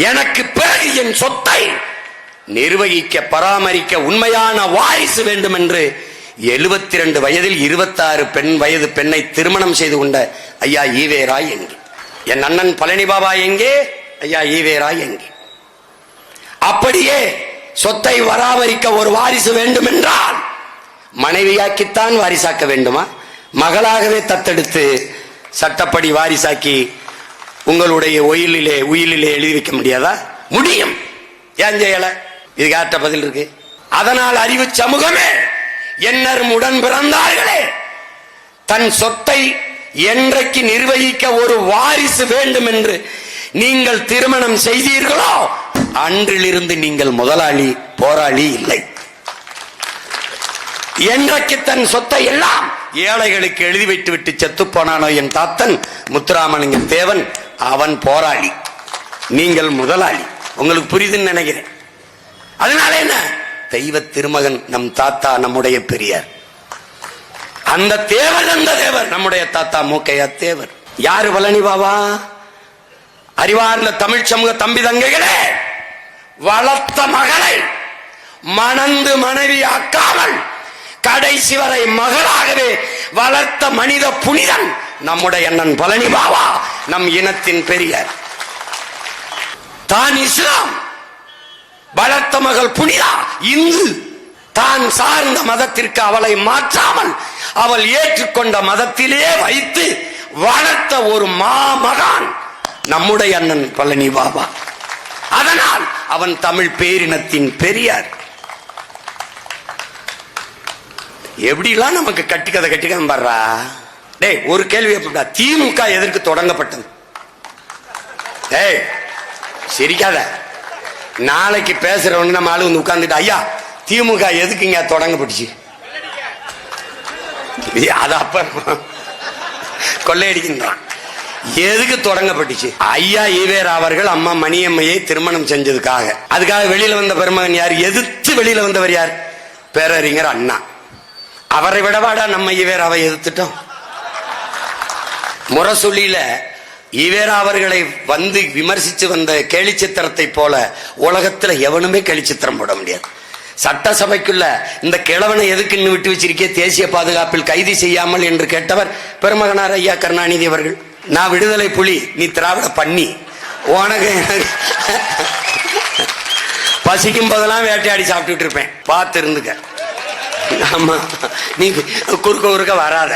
எனக்கு பிறகு என் சொத்தை நிர்வகிக்க பராமரிக்க உண்மையான வாரிசு வேண்டும் என்று 72 வயதில் 26 வயது பெண்ணை திருமணம் செய்து கொண்ட ஐயா ஈவேராய் எங்கே? என் அண்ணன் பழனி பாபா எங்கே? ஐயா ஈவேராய் எங்கே? அப்படியே சொத்தை பராமரிக்க ஒரு வாரிசு வேண்டும் என்றால் மனைவியாக்கித்தான் வாரிசாக்க வேண்டுமா? மகளாகவே தத்தெடுத்து சட்டப்படி வாரிசாக்கி உங்களுடைய உயிலிலே எழுதி வைக்க முடியாதா? முடியும். ஏன் செய்யல? இதுக்கு ஆற்ற பதில் இருக்கு. அதனால் அறிவு சமூகமே, என்னரும் உடன் பிறந்தார்களே, தன் சொத்தை என்றைக்கு நிர்வகிக்க ஒரு வாரிசு வேண்டும் என்று நீங்கள் திருமணம் செய்தீர்களோ அன்றிலிருந்து நீங்கள் முதலாளி, போராளி இல்லை. என்றைக்கு தன் சொத்தை எல்லாம் ஏழைகளுக்கு எழுதி வைத்து விட்டு செத்து போனானோ என் தாத்தன் முத்துராமலிங்க தேவன், அவன் போராளி, நீங்கள் முதலாளி. உங்களுக்கு புரியுதுன்னு நினைக்கிறேன். அதனால என்ன? தெய்வ திருமகன் நம் தாத்தா, நம்முடைய பெரியார். அந்த தேவர், அந்த தேவர் நம்முடைய தாத்தா மூக்கையா தேவர். யாரு? பழனி பாபா. அறிவார்ந்த தமிழ் சமூக தம்பி தங்கைகளே, வளர்த்த மகளை மணந்து மனைவி ஆக்காமல் கடைசி வரை மகளாகவே வளர்த்த மனித புனிதன் நம்முடைய அண்ணன் பழனி பாபா, நம் இனத்தின் பெரியார். தான் இஸ்லாம், வளர்த்த மகள் புனிதா இந்து. தான் சார்ந்த மதத்திற்கு அவளை மாற்றாமல் அவள் ஏற்றுக்கொண்ட மதத்திலே வைத்து வளர்த்த ஒரு மாமகான் நம்முடைய அண்ணன் பழனி பாபா. அதனால் அவன் தமிழ் பேரினத்தின் பெரியார். எப்படிலாம் நமக்கு கட்டிக்கதை பாடுறா. டேய், ஒரு கேள்வி, திமுக எதற்கு தொடங்கப்பட்டது? டேய் சிரிக்காத. நாளைக்கு பேசுறவங்க நம்ம ஆளு வந்து உட்கார்ந்துட்டு, ஐயா திமுக எதுக்குங்க தொடங்கப்பட்டுச்சு? அது அப்ப கொள்ளையடிக்கின்றான். எதுக்கு தொடங்கப்பட்டுச்சு? ஐயா ஈவேரா அவர்கள் அம்மா மணியம்மையை திருமணம் செஞ்சதுக்காக. அதுக்காக வெளியில வந்த பெருமகன் யார்? எதிர்த்து வெளியில வந்தவர் யார்? பேரறிஞர் அண்ணா. அவரை விடவாடா நம்ம ஈவேராவை எதிர்த்துட்டோம். முரசொலியில ஈவேரா அவர்களை வந்து விமர்சித்து வந்த கேலிச்சித்திரத்தை போல உலகத்துல எவனுமே கேலிச்சித்திரம் போட முடியாது. சட்டசபைக்குள்ள இந்த கிழவனை எதுக்குன்னு விட்டு வச்சிருக்கே, தேசிய பாதுகாப்பில் கைது செய்யாமல் என்று கேட்டவர் பெருமகனார் ஐயா கருணாநிதி அவர்கள். நான் விடுதலை புலி, நீ திராவிட பண்ணி, உனக்கு பசிக்கும் போதெல்லாம் வேட்டையாடி சாப்பிட்டுட்டு இருப்பேன், பார்த்து இருந்துக்க. ஆமா, நீ குறுக்க வராத.